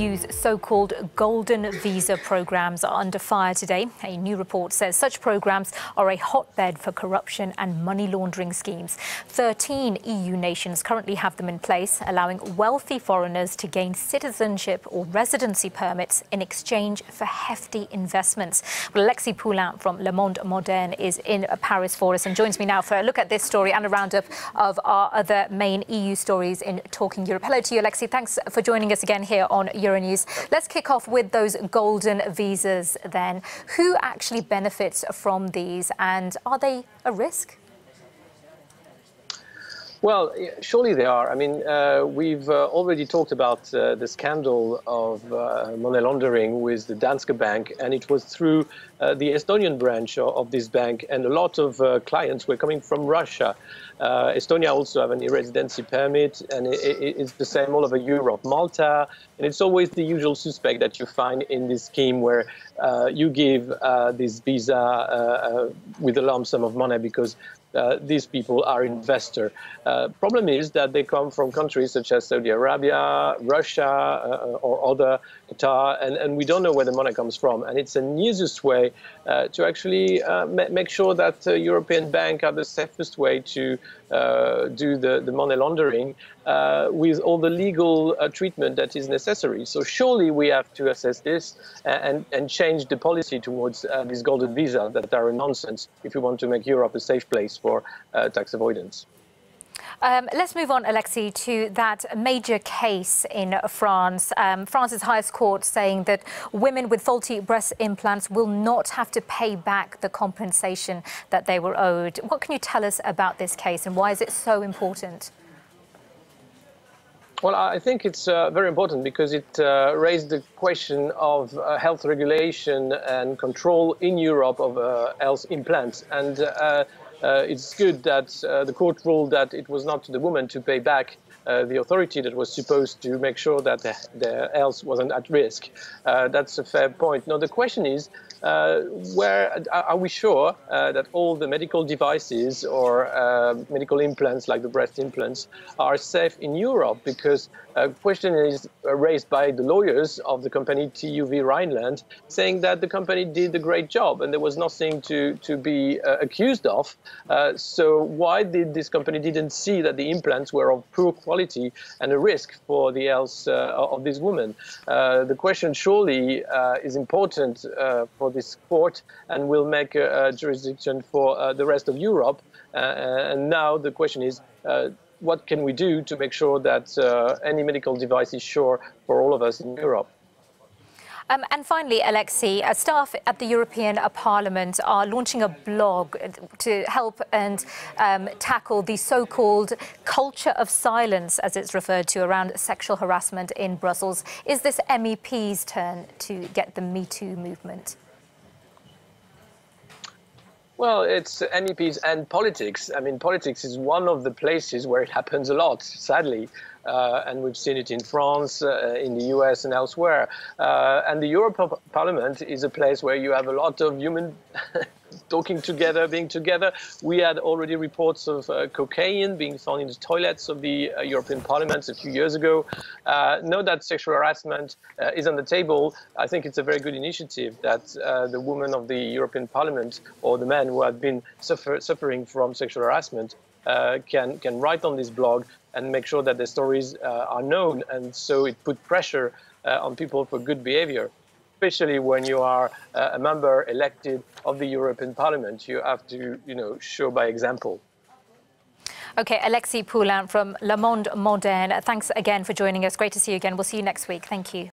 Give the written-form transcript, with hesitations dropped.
EU's so-called golden visa programs are under fire today. A new report says such programs are a hotbed for corruption and money laundering schemes. 13 EU nations currently have them in place, allowing wealthy foreigners to gain citizenship or residency permits in exchange for hefty investments. Well, Alexis Poulin from Le Monde Moderne is in Paris for us and joins me now for a look at this story and a roundup of our other main EU stories in Talking Europe. Hello to you, Alexis. Thanks for joining us again here on Euronews. Let's kick off with those golden visas then. Who actually benefits from these, and are they a risk? Well, surely they are. I mean, we've already talked about the scandal of money laundering with the Danske Bank, and it was through the Estonian branch of this bank, and a lot of clients were coming from Russia. Estonia also have an residency permit, and it's the same all over Europe. Malta, and it's always the usual suspect that you find in this scheme where you give this visa with a lump sum of money because these people are investors. Problem is that they come from countries such as Saudi Arabia, Russia, or other, Qatar, and we don't know where the money comes from. And it's an easiest way to actually make sure that European banks are the safest way to do the money laundering with all the legal treatment that is necessary. So surely we have to assess this and change the policy towards these golden visas that are a nonsense if we want to make Europe a safe place for tax avoidance. Let's move on, Alexis, to that major case in France. France's highest court saying that women with faulty breast implants will not have to pay back the compensation that they were owed. What can you tell us about this case, and why is it so important? Well, I think it's very important because it raised the question of health regulation and control in Europe of health implants. And it's good that the court ruled that it was not to the woman to pay back the authority that was supposed to make sure that the health wasn't at risk. That's a fair point. Now, the question is, where are we sure that all the medical devices or medical implants like the breast implants are safe in Europe? Because a question is raised by the lawyers of the company TUV Rhineland, saying that the company did a great job and there was nothing to be accused of. So why did this company didn't see that the implants were of poor quality and a risk for the health of this woman? The question surely is important for this court and will make a jurisdiction for the rest of Europe. And now the question is, what can we do to make sure that any medical device is sure for all of us in Europe? And finally, Alexis, staff at the European Parliament are launching a blog to help and tackle the so-called culture of silence, as it's referred to, around sexual harassment in Brussels. Is this MEP's turn to get the Me Too movement? Well, it's MEPs and politics. I mean, politics is one of the places where it happens a lot, sadly. And we've seen it in France, in the US and elsewhere. And the European Parliament is a place where you have a lot of human talking together, being together. We had already reports of cocaine being found in the toilets of the European Parliament a few years ago. Now that sexual harassment is on the table, I think it's a very good initiative that the women of the European Parliament or the men who have been suffering from sexual harassment can write on this blog and make sure that their stories are known. And so it put pressure on people for good behavior. Especially when you are a member elected of the European Parliament, you have to, show by example. OK, Alexis Poulin from Le Monde Moderne, thanks again for joining us. Great to see you again. We'll see you next week. Thank you.